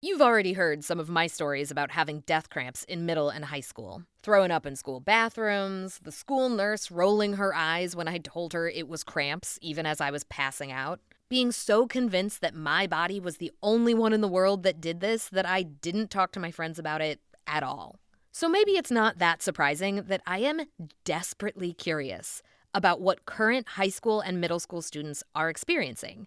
You've already heard some of my stories about having death cramps in middle and high school. Throwing up in school bathrooms, the school nurse rolling her eyes when I told her it was cramps even as I was passing out. Being so convinced that my body was the only one in the world that did this that I didn't talk to my friends about it at all. So maybe it's not that surprising that I am desperately curious about what current high school and middle school students are experiencing.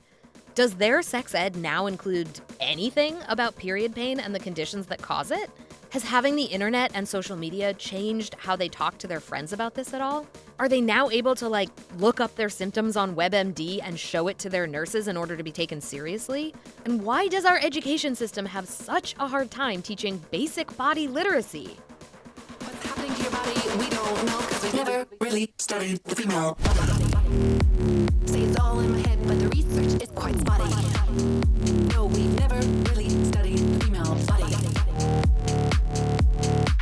Does their sex ed now include anything about period pain and the conditions that cause it? Has having the internet and social media changed how they talk to their friends about this at all? Are they now able to, look up their symptoms on WebMD and show it to their nurses in order to be taken seriously? And why does our education system have such a hard time teaching basic body literacy? What's happening to your body, we don't know, because we've never really studied the female. Say it's all in my head, but the research is quite spotty. No, we've never really studied the female body.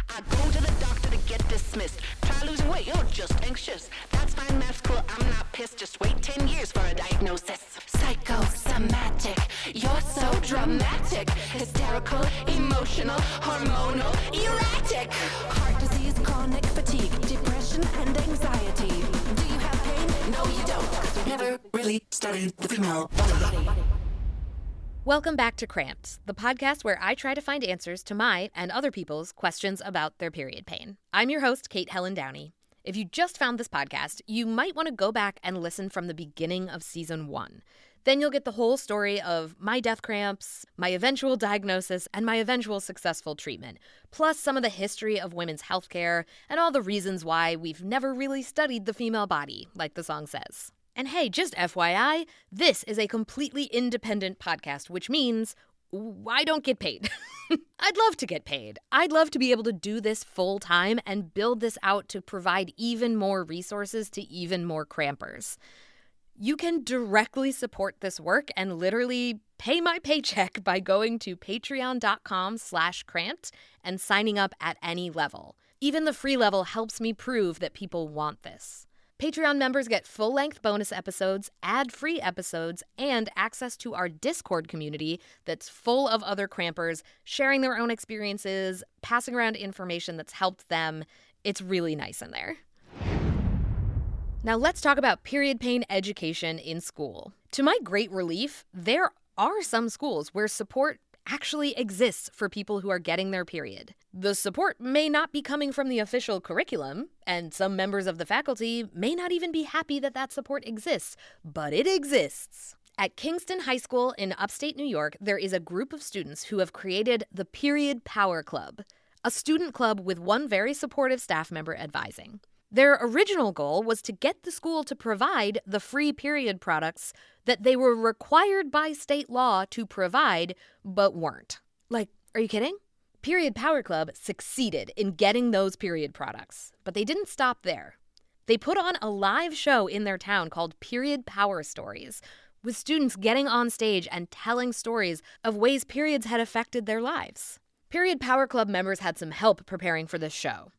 I go to the doctor to get dismissed. Try losing weight, you're just anxious. That's fine, math's cool, I'm not pissed. Just wait 10 years for a diagnosis. Psychosomatic, you're so dramatic. Hysterical, emotional, hormonal, erratic. Heart disease, chronic fatigue, depression and anxiety. Do you have pain? No, you don't, because we've never really studied the female body. Welcome back to CRAMPED, the podcast where I try to find answers to my and other people's questions about their period pain. I'm your host, Kate Helen Downey. If you just found this podcast, you might want to go back and listen from the beginning of season 1. Then you'll get the whole story of my death cramps, my eventual diagnosis, and my eventual successful treatment, plus some of the history of women's healthcare and all the reasons why we've never really studied the female body, like the song says. And hey, just FYI, this is a completely independent podcast, which means I don't get paid. I'd love to get paid. I'd love to be able to do this full time and build this out to provide even more resources to even more crampers. You can directly support this work and literally pay my paycheck by going to patreon.com/cramped and signing up at any level. Even the free level helps me prove that people want this. Patreon members get full-length bonus episodes, ad-free episodes, and access to our Discord community that's full of other crampers sharing their own experiences, passing around information that's helped them. It's really nice in there. Now let's talk about period pain education in school. To my great relief, there are some schools where support actually exists for people who are getting their period. The support may not be coming from the official curriculum, and some members of the faculty may not even be happy that that support exists, but it exists. At Kingston High School in upstate New York, there is a group of students who have created the Period Power Club, a student club with one very supportive staff member advising. Their original goal was to get the school to provide the free period products that they were required by state law to provide, but weren't. Are you kidding? Period Power Club succeeded in getting those period products, but they didn't stop there. They put on a live show in their town called Period Power Stories, with students getting on stage and telling stories of ways periods had affected their lives. Period Power Club members had some help preparing for this show.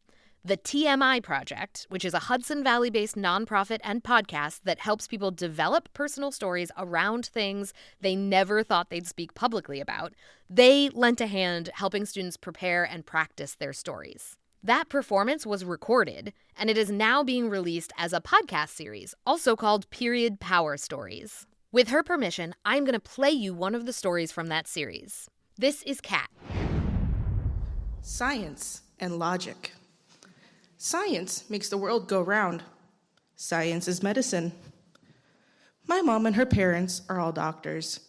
The TMI Project, which is a Hudson Valley-based nonprofit and podcast that helps people develop personal stories around things they never thought they'd speak publicly about, they lent a hand helping students prepare and practice their stories. That performance was recorded, and it is now being released as a podcast series, also called Period Power Stories. With her permission, I'm going to play you one of the stories from that series. This is Kat. Science and logic. Science makes the world go round. Science is medicine. My mom and her parents are all doctors.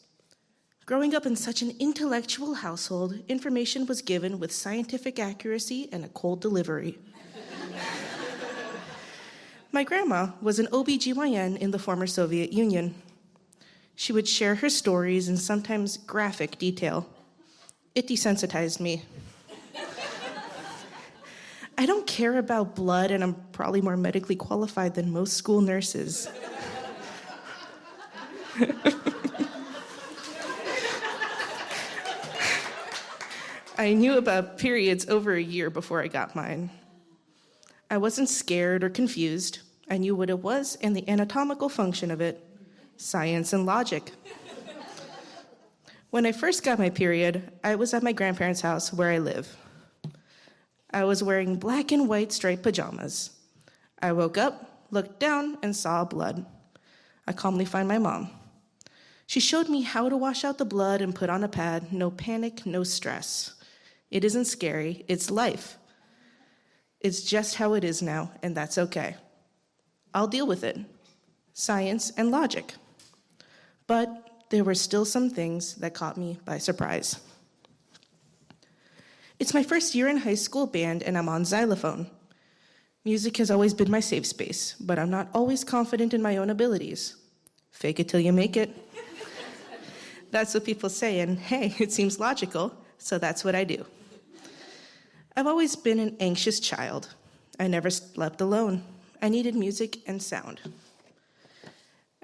Growing up in such an intellectual household, information was given with scientific accuracy and a cold delivery. My grandma was an OBGYN in the former Soviet Union. She would share her stories in sometimes graphic detail. It desensitized me. I don't care about blood, and I'm probably more medically qualified than most school nurses. I knew about periods over a year before I got mine. I wasn't scared or confused. I knew what it was and the anatomical function of it. Science and logic. When I first got my period, I was at my grandparents' house where I live. I was wearing black and white striped pajamas. I woke up, looked down, and saw blood. I calmly find my mom. She showed me how to wash out the blood and put on a pad. No panic, no stress. It isn't scary, it's life. It's just how it is now, and that's okay. I'll deal with it. Science and logic. But there were still some things that caught me by surprise. It's my first year in high school band, and I'm on xylophone. Music has always been my safe space, but I'm not always confident in my own abilities. Fake it till you make it. That's what people say, and hey, it seems logical, so that's what I do. I've always been an anxious child. I never slept alone. I needed music and sound.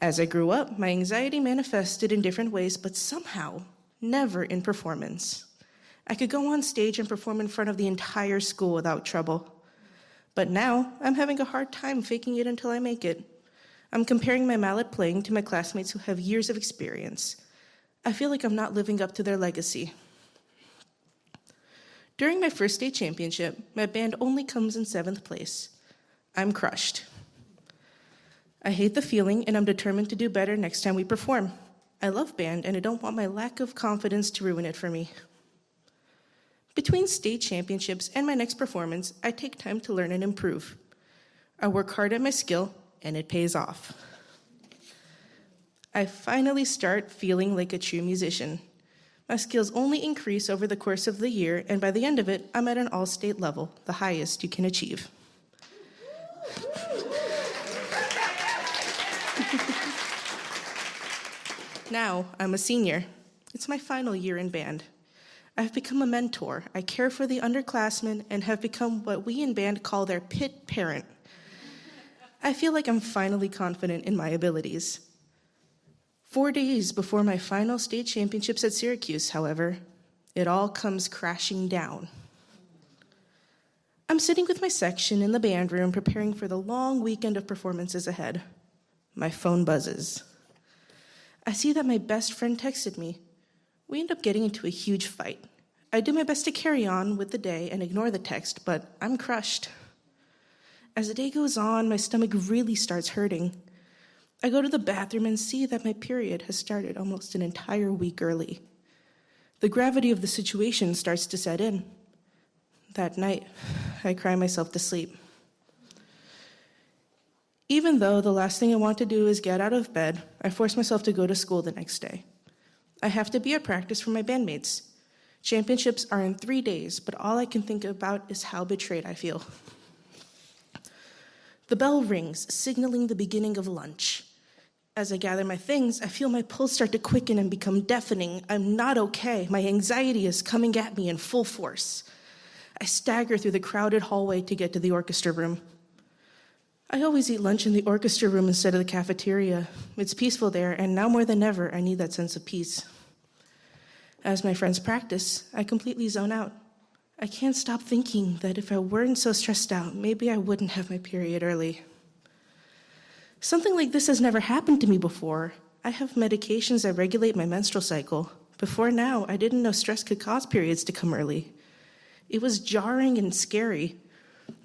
As I grew up, my anxiety manifested in different ways, but somehow, never in performance. I could go on stage and perform in front of the entire school without trouble. But now, I'm having a hard time faking it until I make it. I'm comparing my mallet playing to my classmates who have years of experience. I feel like I'm not living up to their legacy. During my first state championship, my band only comes in 7th place. I'm crushed. I hate the feeling, and I'm determined to do better next time we perform. I love band, and I don't want my lack of confidence to ruin it for me. Between state championships and my next performance, I take time to learn and improve. I work hard at my skill, and it pays off. I finally start feeling like a true musician. My skills only increase over the course of the year, and by the end of it, I'm at an all-state level, the highest you can achieve. Now, I'm a senior. It's my final year in band. I've become a mentor. I care for the underclassmen and have become what we in band call their pit parent. I feel like I'm finally confident in my abilities. 4 days before my final state championships at Syracuse, however, it all comes crashing down. I'm sitting with my section in the band room preparing for the long weekend of performances ahead. My phone buzzes. I see that my best friend texted me. We end up getting into a huge fight. I do my best to carry on with the day and ignore the text, but I'm crushed. As the day goes on, my stomach really starts hurting. I go to the bathroom and see that my period has started almost an entire week early. The gravity of the situation starts to set in. That night, I cry myself to sleep. Even though the last thing I want to do is get out of bed, I force myself to go to school the next day. I have to be at practice for my bandmates. Championships are in 3 days, but all I can think about is how betrayed I feel. The bell rings, signaling the beginning of lunch. As I gather my things, I feel my pulse start to quicken and become deafening. I'm not okay. My anxiety is coming at me in full force. I stagger through the crowded hallway to get to the orchestra room. I always eat lunch in the orchestra room instead of the cafeteria. It's peaceful there, and now more than ever, I need that sense of peace. As my friends practice, I completely zone out. I can't stop thinking that if I weren't so stressed out, maybe I wouldn't have my period early. Something like this has never happened to me before. I have medications that regulate my menstrual cycle. Before now, I didn't know stress could cause periods to come early. It was jarring and scary.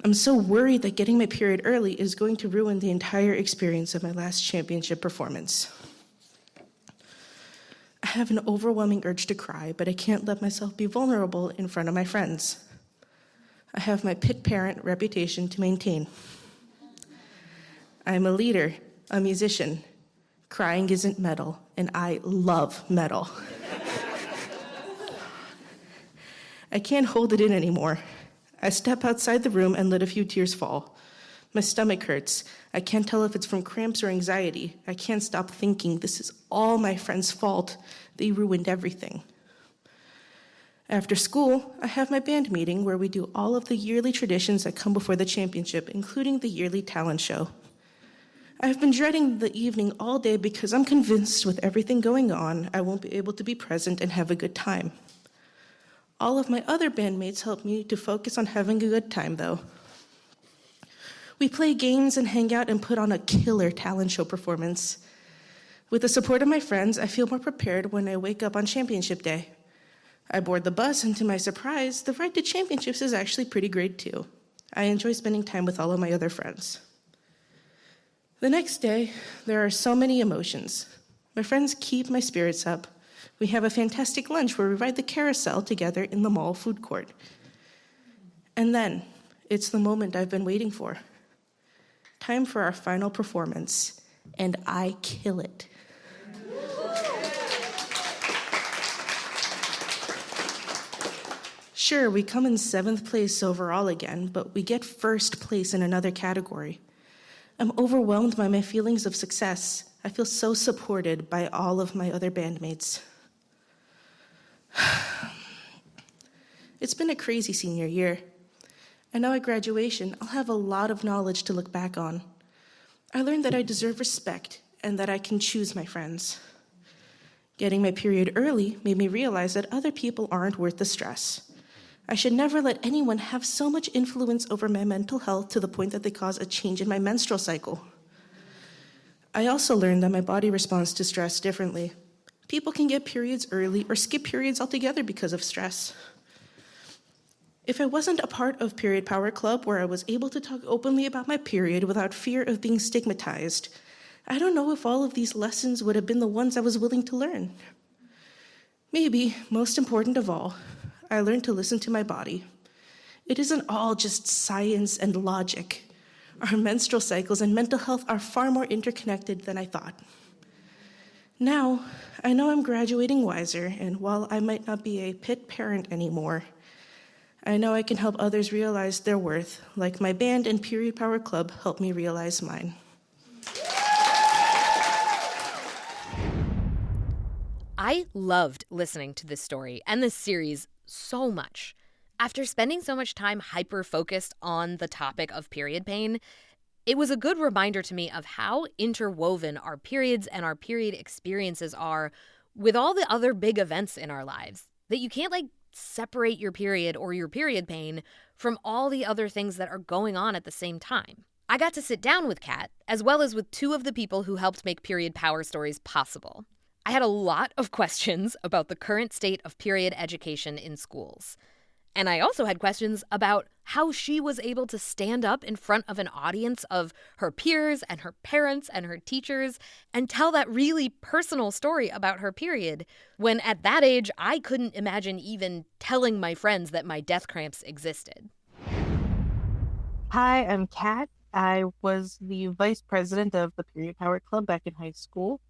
I'm so worried that getting my period early is going to ruin the entire experience of my last championship performance. I have an overwhelming urge to cry, but I can't let myself be vulnerable in front of my friends. I have my pit parent reputation to maintain. I'm a leader, a musician. Crying isn't metal, and I love metal. I can't hold it in anymore. I step outside the room and let a few tears fall. My stomach hurts. I can't tell if it's from cramps or anxiety. I can't stop thinking this is all my friend's fault. They ruined everything. After school, I have my band meeting where we do all of the yearly traditions that come before the championship, including the yearly talent show. I've been dreading the evening all day because I'm convinced with everything going on, I won't be able to be present and have a good time. All of my other bandmates help me to focus on having a good time, though. We play games and hang out and put on a killer talent show performance. With the support of my friends, I feel more prepared when I wake up on championship day. I board the bus, and to my surprise, the ride to championships is actually pretty great too. I enjoy spending time with all of my other friends. The next day, there are so many emotions. My friends keep my spirits up. We have a fantastic lunch where we ride the carousel together in the mall food court. And then, it's the moment I've been waiting for. Time for our final performance, and I kill it. Sure, we come in 7th place overall again, but we get 1st place in another category. I'm overwhelmed by my feelings of success. I feel so supported by all of my other bandmates. It's been a crazy senior year. I know at graduation, I'll have a lot of knowledge to look back on. I learned that I deserve respect and that I can choose my friends. Getting my period early made me realize that other people aren't worth the stress. I should never let anyone have so much influence over my mental health to the point that they cause a change in my menstrual cycle. I also learned that my body responds to stress differently. People can get periods early or skip periods altogether because of stress. If I wasn't a part of Period Power Club where I was able to talk openly about my period without fear of being stigmatized, I don't know if all of these lessons would have been the ones I was willing to learn. Maybe, most important of all, I learned to listen to my body. It isn't all just science and logic. Our menstrual cycles and mental health are far more interconnected than I thought. Now, I know I'm graduating wiser, and while I might not be a pit parent anymore, I know I can help others realize their worth, like my band and Period Power Club helped me realize mine. I loved listening to this story and this series so much. After spending so much time hyper-focused on the topic of period pain, it was a good reminder to me of how interwoven our periods and our period experiences are with all the other big events in our lives. That you can't, separate your period or your period pain from all the other things that are going on at the same time. I got to sit down with Kat, as well as with 2 of the people who helped make Period Power Stories possible. I had a lot of questions about the current state of period education in schools. And I also had questions about how she was able to stand up in front of an audience of her peers and her parents and her teachers and tell that really personal story about her period, when at that age, I couldn't imagine even telling my friends that my death cramps existed. Hi, I'm Kat. I was the vice president of the Period Power Club back in high school.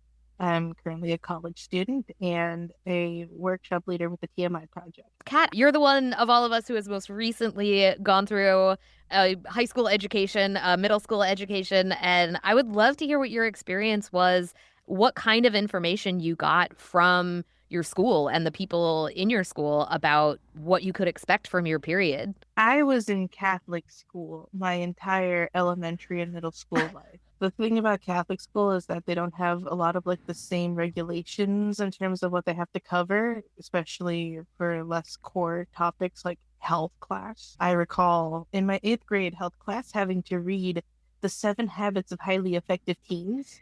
I'm currently a college student and a workshop leader with the TMI project. Kat, you're the one of all of us who has most recently gone through a high school education, a middle school education, and I would love to hear what your experience was, what kind of information you got from your school and the people in your school about what you could expect from your period. I was in Catholic school my entire elementary and middle school life. The thing about Catholic school is that they don't have a lot of the same regulations in terms of what they have to cover, especially for less core topics like health class. I recall in my 8th grade health class having to read The 7 Habits of Highly Effective Teens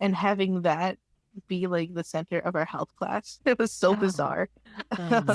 and having that be the center of our health class. It was so bizarre.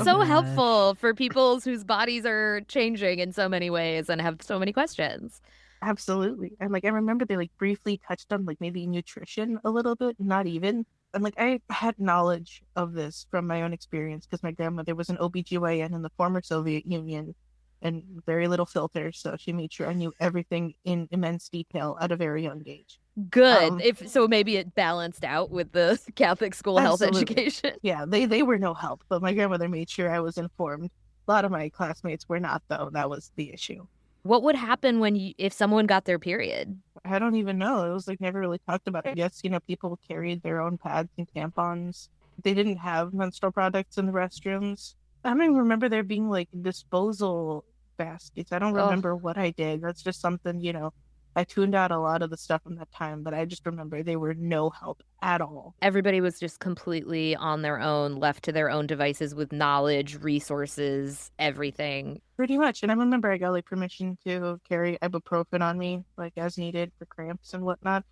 So helpful for people whose bodies are changing in so many ways and have so many questions. Absolutely. And I remember they briefly touched on maybe nutrition a little bit, not even. And I had knowledge of this from my own experience because my grandmother was an OBGYN in the former Soviet Union and very little filter. So she made sure I knew everything in immense detail at a very young age. Good. So maybe it balanced out with the Catholic school Absolutely. Health education. Yeah, they were no help, but my grandmother made sure I was informed. A lot of my classmates were not, though. That was the issue. What would happen if someone got their period? I don't even know. It was never really talked about. I guess, people carried their own pads and tampons. They didn't have menstrual products in the restrooms. I don't even remember there being disposal baskets. I don't remember what I did. That's just something, I tuned out a lot of the stuff from that time, but I just remember they were no help at all. Everybody was just completely on their own, left to their own devices with knowledge, resources, everything. Pretty much. And I remember I got permission to carry ibuprofen on me, as needed for cramps and whatnot.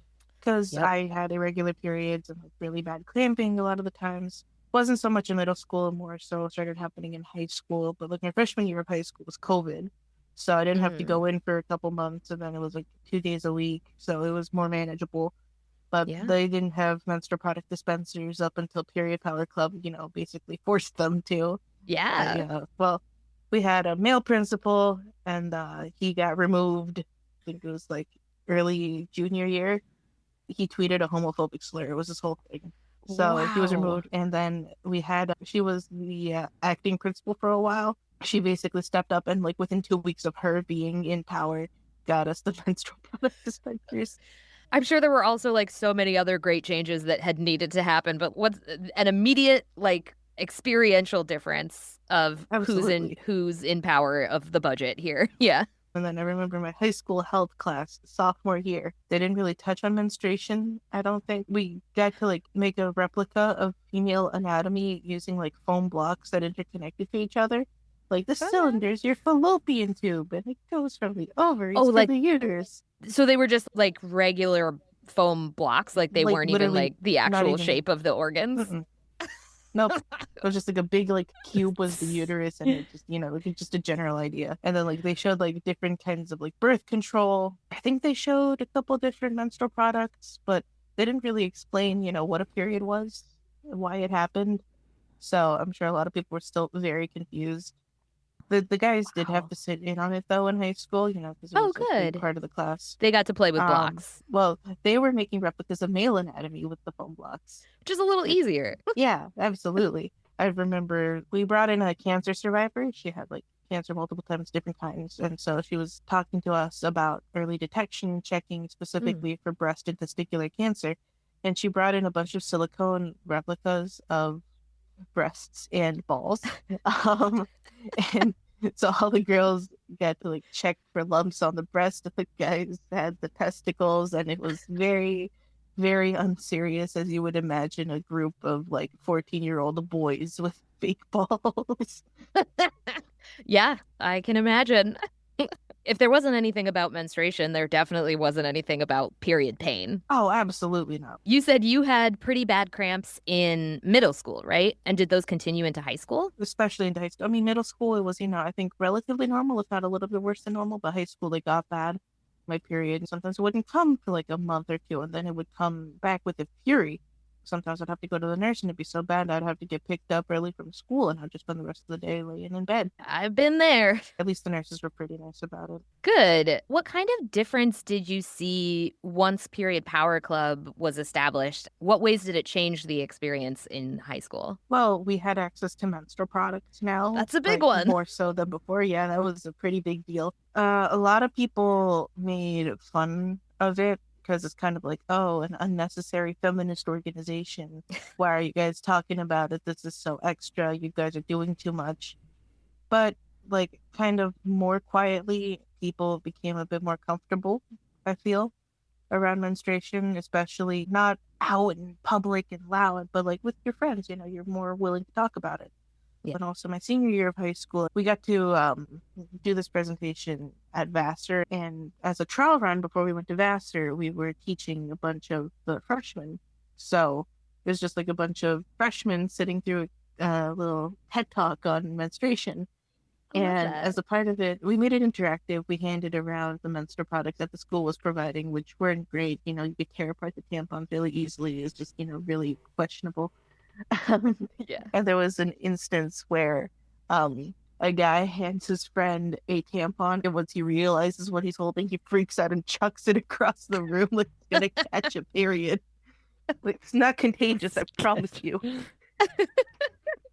because Yep. I had irregular periods and like really bad cramping a lot of the times. Wasn't so much in middle school, more so started happening in high school. But like my freshman year of high school was COVID. So I didn't have to Mm. go in for a couple months, and then it was like 2 days a week. So it was more manageable. But Yeah. they didn't have menstrual product dispensers up until Period Power Club, basically forced them to. Yeah. Well, we had a male principal, and he got removed. I think it was like early junior year. He tweeted a homophobic slur. It was this whole thing. So he was Wow. removed, and then she was the acting principal for a while. She basically stepped up, and like within 2 weeks of her being in power, got us the menstrual product dispensers. I'm sure there were also like so many other great changes that had needed to happen, but what's an immediate like experiential difference of Absolutely. who's in power of the budget here. Yeah. And then I remember my high school health class, sophomore year. They didn't really touch on menstruation, I don't think. We got to like make a replica of female anatomy using like foam blocks that interconnected to each other. Like the cylinder is your fallopian tube, and it goes from the Oh, ovaries to like the uterus. so they were just like regular foam blocks, like they Like weren't even literally like the not actual even. shape of the organs. Mm-mm. Nope. It was just like a big like cube was the uterus, and it just it was just a general idea. And then like they showed like different kinds of like birth control. I think they showed a couple different menstrual products, but they didn't really explain, what a period was, why it happened. So I'm sure a lot of people were still very confused. The guys did have Wow. to sit in on it though in high school, because it Oh, was a big good. part of the class. They got to play with blocks, Well, they were making replicas of male anatomy with the foam blocks. which is a little easier. Yeah, absolutely. I remember we brought in a cancer survivor. She had like cancer multiple times, different kinds. And so she was talking to us about early detection, checking Mm. specifically for breast and testicular cancer. And she brought in a bunch of silicone replicas of breasts and balls. Um, and so all the girls got to like check for lumps on the breast, and the guys had the testicles, and it was very, very unserious, as you would imagine a group of like 14-year-old boys with fake balls. Yeah, I can imagine. If there wasn't anything about menstruation, there definitely wasn't anything about period pain. Oh, absolutely not. You said you had pretty bad cramps in middle school, right? And did those continue into high school? Especially in high school. I mean, middle school, it was, I think relatively normal, if not a little bit worse than normal, but high school, they got bad. My period, sometimes it wouldn't come for like a month or two, and then it would come back with a fury. Sometimes I'd have to go to the nurse, and it'd be so bad I'd have to get picked up early from school, and I'd just spend the rest of the day laying in bed. I've been there. At least the nurses were pretty nice about it. Good. What kind of difference did you see once Period Power Club was established? What ways did it change the experience in high school? Well, we had access to menstrual products now, That's a big like one. more so than before. Yeah, that was a pretty big deal. A lot of people made fun of it because it's kind of like, oh, an unnecessary feminist organization. Why are you guys talking about it? This is so extra. You guys are doing too much. But like kind of more quietly, people became a bit more comfortable, I feel, around menstruation, especially not out in public and loud, but like with your friends, you're more willing to talk about it. Yeah. But also my senior year of high school, we got to do this presentation at Vassar. And as a trial run before we went to Vassar, we were teaching a bunch of the freshmen. So it was just like a bunch of freshmen sitting through a little TED talk on menstruation. I love And that. as a part of it, we made it interactive. We handed around the menstrual products that the school was providing, which weren't great. You could tear apart the tampon really easily. It's just, really questionable. Yeah. And there was an instance where a guy hands his friend a tampon, and once he realizes what he's holding, he freaks out and chucks it across the room like he's gonna catch a period. Like, it's not contagious, I promise you.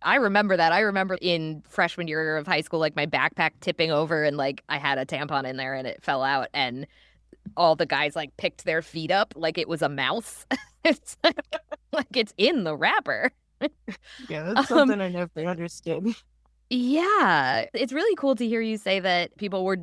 I remember that. I remember in freshman year of high school, like my backpack tipping over and like I had a tampon in there and it fell out and all the guys like picked their feet up like it was a mouse. It's like it's in the wrapper. Yeah, that's something I never understood. Yeah, it's really cool to hear you say that people were,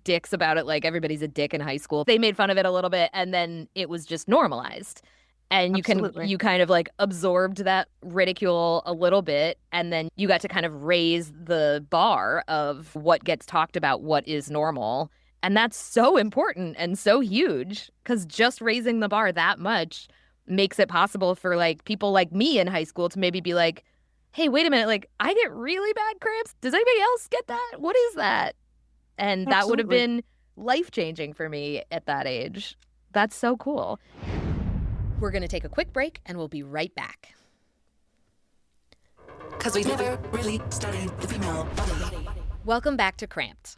dicks about it. Like everybody's a dick in high school. They made fun of it a little bit and then it was just normalized. And Absolutely. you kind of like absorbed that ridicule a little bit. And then you got to kind of raise the bar of what gets talked about, what is normal. And that's so important and so huge because just raising the bar that much makes it possible for like people like me in high school to maybe be like, hey, wait a minute, like I get really bad cramps. Does anybody else get that? What is that? And that would have Absolutely. been life-changing for me at that age. That's so cool. We're going to take a quick break and we'll be right back. Cause we never really studied the female body. Welcome back to Cramped.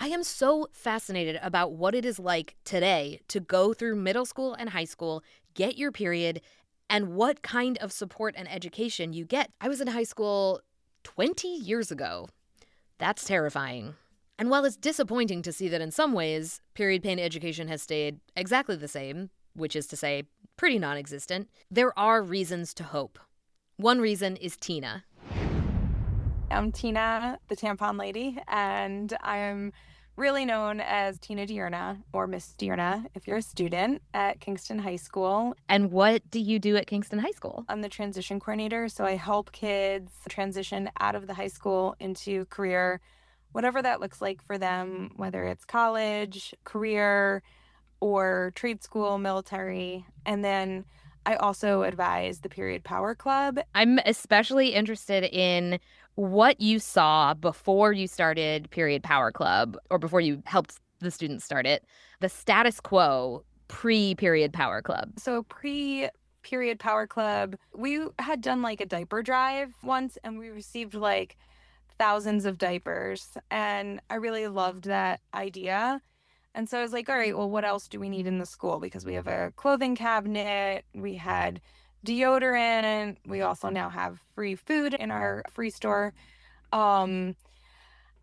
I am so fascinated about what it is like today to go through middle school and high school, get your period, and what kind of support and education you get. I was in high school 20 years ago. That's terrifying. And while it's disappointing to see that in some ways, period pain education has stayed exactly the same, which is to say, pretty non-existent, there are reasons to hope. One reason is Tina. I'm Tina, the Tampon Lady, and I'm really known as Tina Diurna, or Miss Diurna if you're a student at Kingston High School. And what do you do at Kingston High School? I'm the transition coordinator, so I help kids transition out of the high school into career, whatever that looks like for them, whether it's college, career, or trade school, military. And then I also advise the Period Power Club. I'm especially interested in what you saw before you started Period Power Club, or before you helped the students start it, the status quo pre-Period Power Club. So pre-Period Power Club, we had done like a diaper drive once, and we received like thousands of diapers, and I really loved that idea. And so I was like, all right, well, what else do we need in the school? Because we have a clothing cabinet, we had deodorant, we also now have free food in our free store. And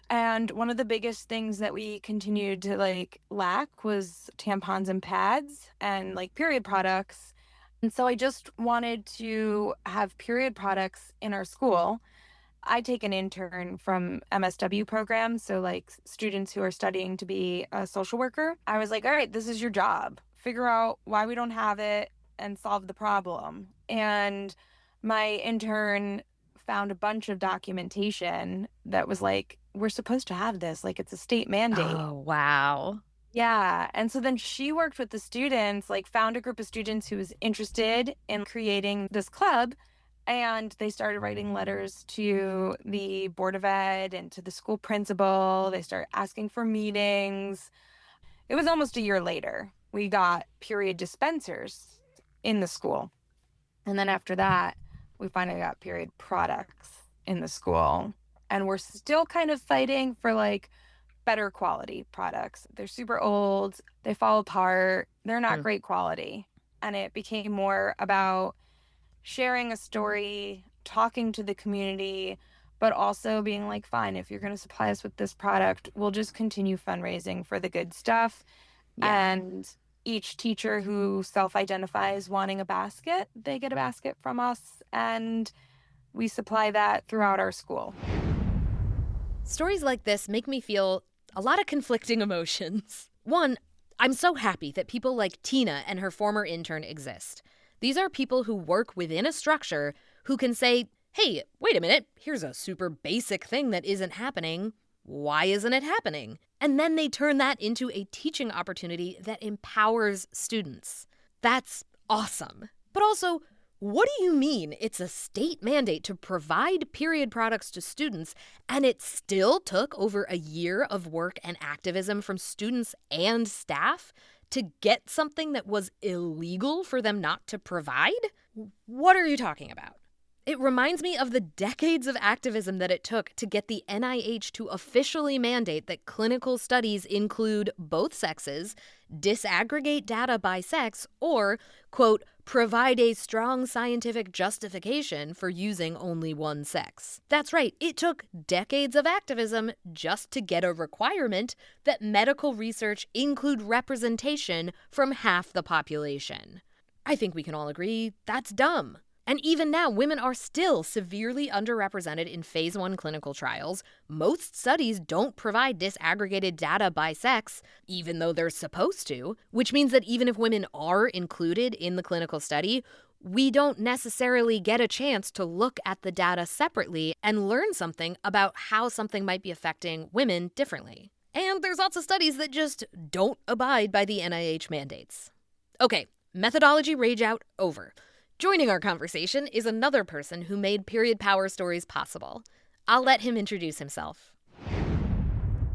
one of the biggest things that we continued to like lack was tampons and pads and like period products. And so I just wanted to have period products in our school. I take an intern from MSW programs, so like students who are studying to be a social worker. I was like, all right, this is your job. Figure out why we don't have it and solve the problem. And my intern found a bunch of documentation that was like, we're supposed to have this, like it's a state mandate. Oh, wow. Yeah. And so then she worked with the students, like found a group of students who was interested in creating this club. And they started writing letters to the Board of Ed and to the school principal. They started asking for meetings. It was almost a year later. We got period dispensers in the school. And then after that, we finally got period products in the school. And we're still kind of fighting for like better quality products. They're super old. They fall apart. They're not great quality. And it became more about sharing a story, talking to the community, but also being like, fine, if you're going to supply us with this product, we'll just continue fundraising for the good stuff. Yeah. And each teacher who self-identifies wanting a basket, they get a basket from us, and we supply that throughout our school. Stories like this make me feel a lot of conflicting emotions. One, I'm so happy that people like Tina and her former intern exist. These are people who work within a structure who can say, hey, wait a minute, here's a super basic thing that isn't happening. Why isn't it happening? And then they turn that into a teaching opportunity that empowers students. That's awesome. But also, what do you mean it's a state mandate to provide period products to students, and it still took over a year of work and activism from students and staff to get something that was illegal for them not to provide? What are you talking about? It reminds me of the decades of activism that it took to get the NIH to officially mandate that clinical studies include both sexes, disaggregate data by sex, or, quote, provide a strong scientific justification for using only one sex. That's right, it took decades of activism just to get a requirement that medical research include representation from half the population. I think we can all agree that's dumb. And even now, women are still severely underrepresented in phase 1 clinical trials. Most studies don't provide disaggregated data by sex, even though they're supposed to, which means that even if women are included in the clinical study, we don't necessarily get a chance to look at the data separately and learn something about how something might be affecting women differently. And there's lots of studies that just don't abide by the NIH mandates. Okay, methodology rage out over. Joining our conversation is another person who made period power stories possible. I'll let him introduce himself.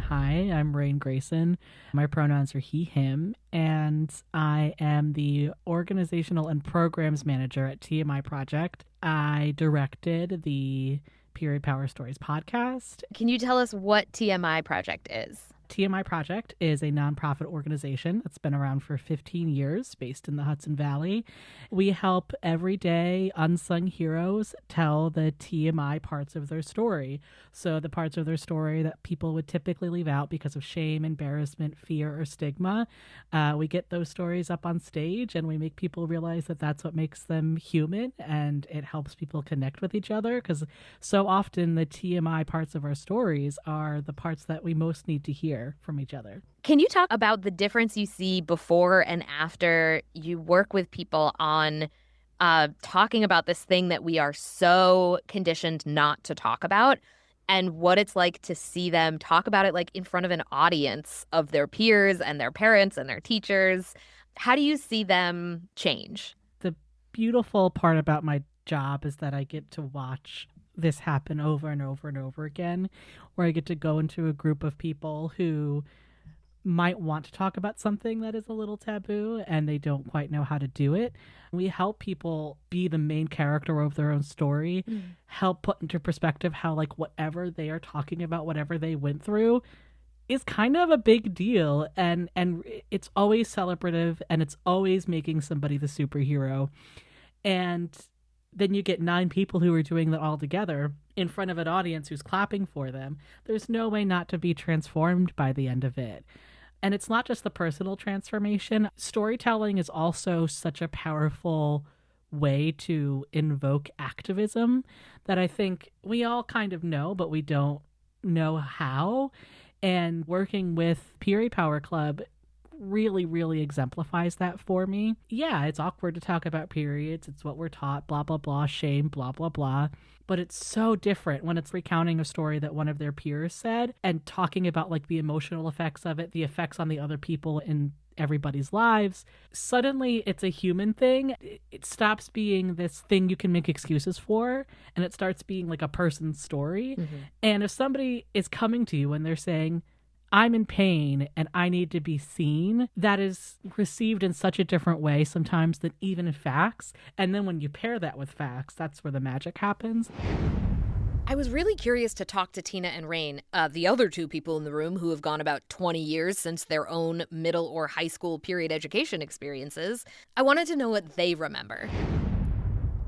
Hi, I'm Rain Grayson. My pronouns are he, him, and I am the organizational and programs manager at TMI Project. I directed the Period Power Stories podcast. Can you tell us what TMI Project is? TMI Project is a nonprofit organization that's been around for 15 years, based in the Hudson Valley. We help everyday unsung heroes tell the TMI parts of their story. So the parts of their story that people would typically leave out because of shame, embarrassment, fear, or stigma. We get those stories up on stage and we make people realize that that's what makes them human, and it helps people connect with each other, because so often the TMI parts of our stories are the parts that we most need to hear from each other. Can you talk about the difference you see before and after you work with people on talking about this thing that we are so conditioned not to talk about, and what it's like to see them talk about it like in front of an audience of their peers and their parents and their teachers? How do you see them change? The beautiful part about my job is that I get to watch this happen over and over and over again, where I get to go into a group of people who might want to talk about something that is a little taboo and they don't quite know how to do it. We help people be the main character of their own story, help put into perspective how like whatever they are talking about, whatever they went through, is kind of a big deal, and it's always celebrative, and it's always making somebody the superhero. And then you get 9 people who are doing that all together in front of an audience who's clapping for them. There's no way not to be transformed by the end of it. And it's not just the personal transformation. Storytelling is also such a powerful way to invoke activism that I think we all kind of know, but we don't know how. And working with Period Power Club really, really exemplifies that for me. Yeah, it's awkward to talk about periods. It's what we're taught, blah, blah, blah, shame, blah, blah, blah. But it's so different when it's recounting a story that one of their peers said and talking about like the emotional effects of it, the effects on the other people in everybody's lives. Suddenly it's a human thing. It stops being this thing you can make excuses for, and it starts being like a person's story. And if somebody is coming to you and they're saying, I'm in pain and I need to be seen, that is received in such a different way sometimes than even in facts. And then when you pair that with facts, that's where the magic happens. I was really curious to talk to Tina and Rain, the other 2 people in the room who have gone about 20 years since their own middle or high school period education experiences. I wanted to know what they remember.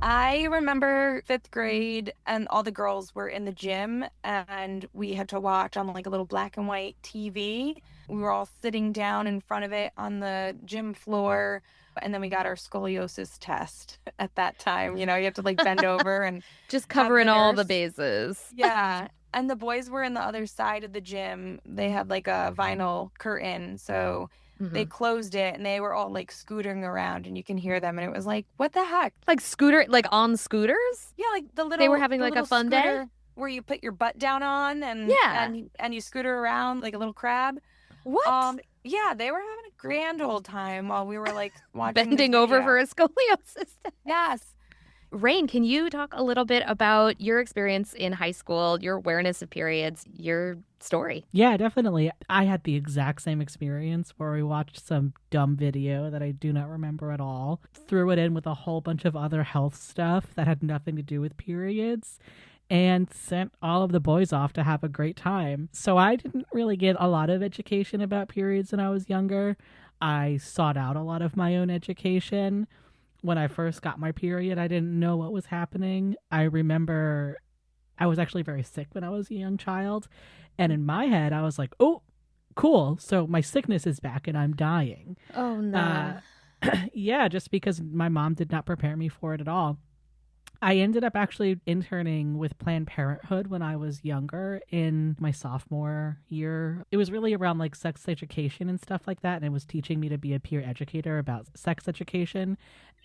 I remember 5th grade and all the girls were in the gym and we had to watch on like a little black and white TV. We were all sitting down in front of it on the gym floor, and then we got our scoliosis test at that time. You know, you have to like bend over and just covering all the bases. Yeah. And the boys were in the other side of the gym. They had like a vinyl curtain, so they closed it and they were all like scootering around and you can hear them, and it was like, what the heck? Like like on scooters? Yeah, like the little They were having like a fun day where you put your butt down on and and you scooter around like a little crab. What? Yeah, they were having a grand old time while we were like watching bending over for a scoliosis. Yes. Rain, can you talk a little bit about your experience in high school, your awareness of periods, your story? Yeah, definitely. I had the exact same experience where we watched some dumb video that I do not remember at all, threw it in with a whole bunch of other health stuff that had nothing to do with periods, and sent all of the boys off to have a great time. So I didn't really get a lot of education about periods when I was younger. I sought out a lot of my own education. When I first got my period, I didn't know what was happening. I remember I was actually very sick when I was a young child. And in my head, I was like, oh, cool. So my sickness is back and I'm dying. Oh, no. Yeah, just because my mom did not prepare me for it at all. I ended up actually interning with Planned Parenthood when I was younger in my sophomore year. It was really around like sex education and stuff like that. And it was teaching me to be a peer educator about sex education.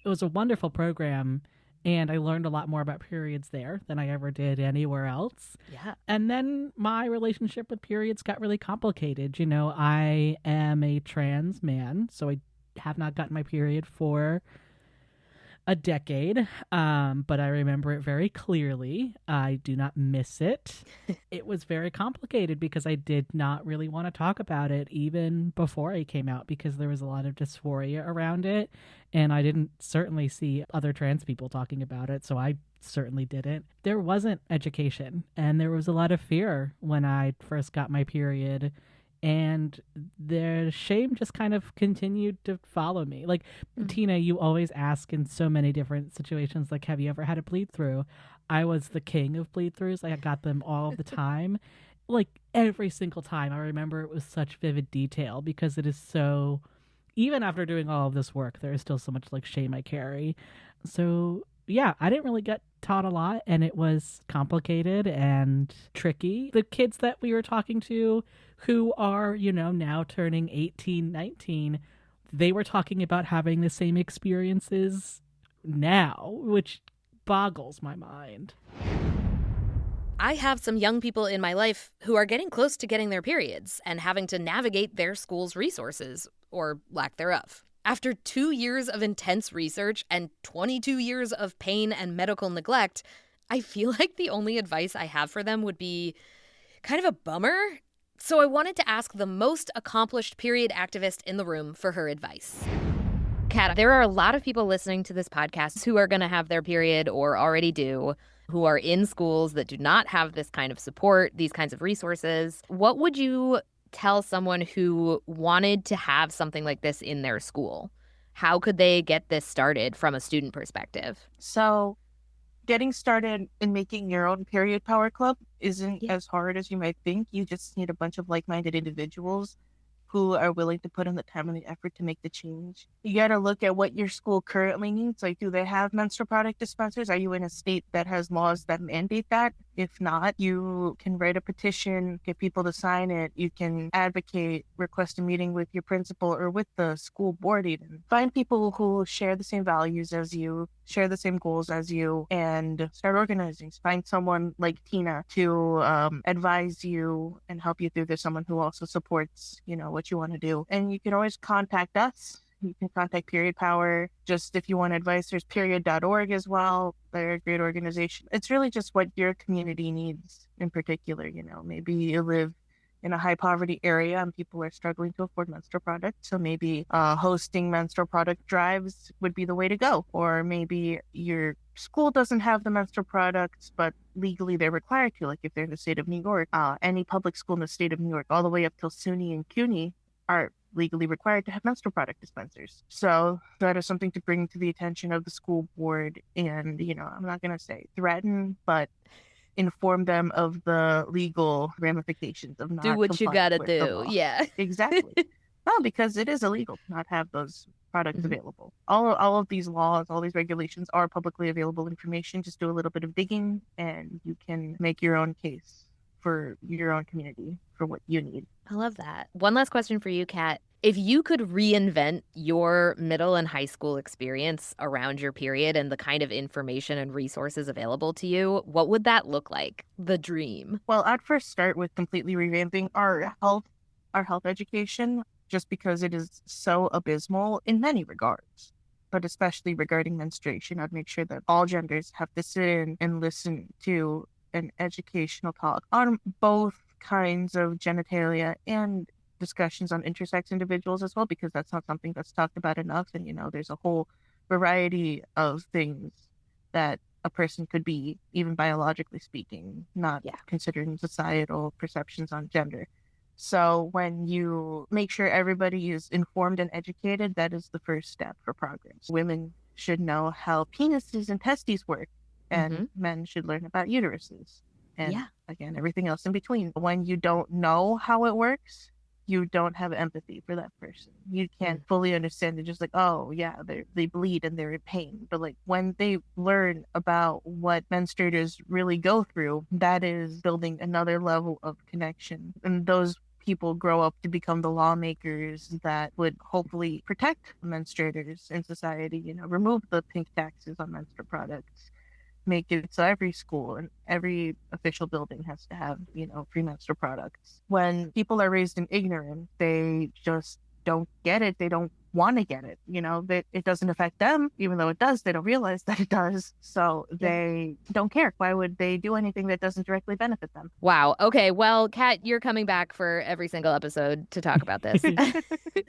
It was a wonderful program. And I learned a lot more about periods there than I ever did anywhere else. Yeah. And then my relationship with periods got really complicated. You know, I am a trans man, so I have not gotten my period for a decade, but I remember it very clearly. I do not miss it. It was very complicated because I did not really want to talk about it even before I came out, because there was a lot of dysphoria around it, and I didn't certainly see other trans people talking about it, so I certainly didn't. There wasn't education, and there was a lot of fear when I first got my period, and the shame just kind of continued to follow me. Like, Tina, you always ask in so many different situations, like, have you ever had a bleed through? I was the king of bleed throughs. I got them all the time. Like, every single time. I remember it was such vivid detail because it is so, even after doing all of this work, there is still so much like shame I carry. So yeah, I didn't really get taught a lot, and it was complicated and tricky. The kids that we were talking to who are, you know, now turning 18, 19, they were talking about having the same experiences now, which boggles my mind. I have some young people in my life who are getting close to getting their periods and having to navigate their school's resources, or lack thereof. After 2 years of intense research and 22 years of pain and medical neglect, I feel like the only advice I have for them would be kind of a bummer. So I wanted to ask the most accomplished period activist in the room for her advice. Kat, there are a lot of people listening to this podcast who are going to have their period or already do, who are in schools that do not have this kind of support, these kinds of resources. What would you tell someone who wanted to have something like this in their school? How could they get this started from a student perspective? So getting started in making your own period power club isn't as hard as you might think. You just need a bunch of like-minded individuals who are willing to put in the time and the effort to make the change. You got to look at what your school currently needs. Like, do they have menstrual product dispensers? Are you in a state that has laws that mandate that? If not, you can write a petition, get people to sign it. You can advocate, request a meeting with your principal or with the school board even. Find people who share the same values as you, share the same goals as you, and start organizing. Find someone like Tina to advise you and help you through this, someone who also supports, you know, what you want to do. And you can always contact us. You can contact Period Power. Just if you want advice, there's period.org as well. They're a great organization. It's really just what your community needs in particular. You know, maybe you live in a high poverty area and people are struggling to afford menstrual products. So maybe hosting menstrual product drives would be the way to go. Or maybe your school doesn't have the menstrual products, but legally they're required to, like if they're in the state of New York. Any public school in the state of New York, all the way up till SUNY and CUNY, are legally required to have menstrual product dispensers. So that is something to bring to the attention of the school board. And, you know, I'm not going to say threaten, but inform them of the legal ramifications of not do what you complying gotta with the do. law. Yeah. Exactly. Well, because it is illegal to not have those products available. All of these laws, all these regulations are publicly available information. Just do a little bit of digging and you can make your own case for your own community for what you need. I love that. One last question for you, Kat. If you could reinvent your middle and high school experience around your period and the kind of information and resources available to you, what would that look like? The dream. Well, I'd first start with completely revamping our health education, just because it is so abysmal in many regards, but especially regarding menstruation. I'd make sure that all genders have to sit in and listen to an educational talk on both kinds of genitalia and discussions on intersex individuals as well, because that's not something that's talked about enough. And, you know, there's a whole variety of things that a person could be, even biologically speaking, not considering societal perceptions on gender. So when you make sure everybody is informed and educated, that is the first step for progress. Women should know how penises and testes work, and men should learn about uteruses. And again, everything else in between. When you don't know how it works, you don't have empathy for that person. You can't fully understand it. Just like, oh yeah, they bleed and they're in pain. But like when they learn about what menstruators really go through, that is building another level of connection. And those people grow up to become the lawmakers that would hopefully protect menstruators in society, remove the pink taxes on menstrual products, make it so every school and every official building has to have, free menstrual products. When people are raised in ignorance, they just don't get it. They don't want to get it. That it doesn't affect them, even though it does. They don't realize that it does. So they don't care. Why would they do anything that doesn't directly benefit them? Wow. Okay. Well, Kat, you're coming back for every single episode to talk about this.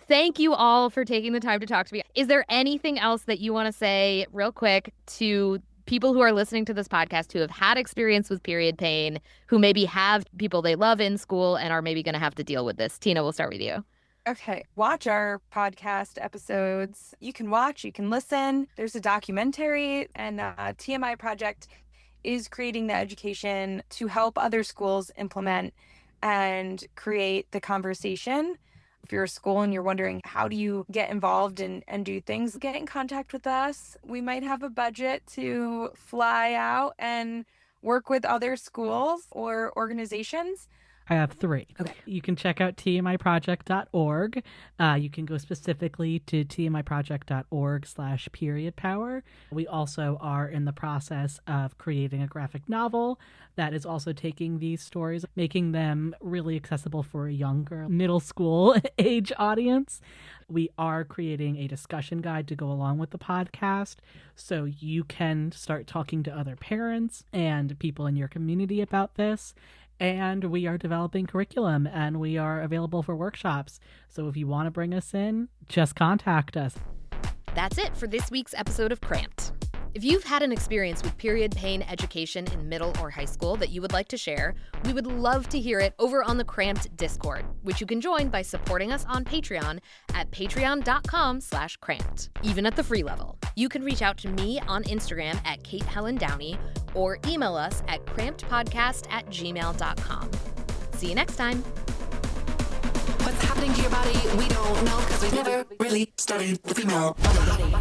Thank you all for taking the time to talk to me. Is there anything else that you want to say real quick to people who are listening to this podcast who have had experience with period pain, who maybe have people they love in school and are maybe going to have to deal with this? Tina, we'll start with you. Okay, watch our podcast episodes. You can watch, you can listen. There's a documentary, and TMI Project is creating the education to help other schools implement and create the conversation. If you're a school and you're wondering how do you get involved and do things, get in contact with us. We might have a budget to fly out and work with other schools or organizations. I have 3. Okay. You can check out tmiproject.org. You can go specifically to tmiproject.org/period power. We also are in the process of creating a graphic novel that is also taking these stories, making them really accessible for a younger middle school age audience. We are creating a discussion guide to go along with the podcast, so you can start talking to other parents and people in your community about this. And we are developing curriculum, and we are available for workshops. So if you want to bring us in, just contact us. That's it for this week's episode of Cramped. If you've had an experience with period pain education in middle or high school that you would like to share, we would love to hear it over on the Cramped Discord, which you can join by supporting us on Patreon at patreon.com/cramped, even at the free level. You can reach out to me on Instagram at Kate Helen Downey or email us at crampedpodcast@gmail.com. See you next time. What's happening to your body? We don't know, because we've never really studied the female body.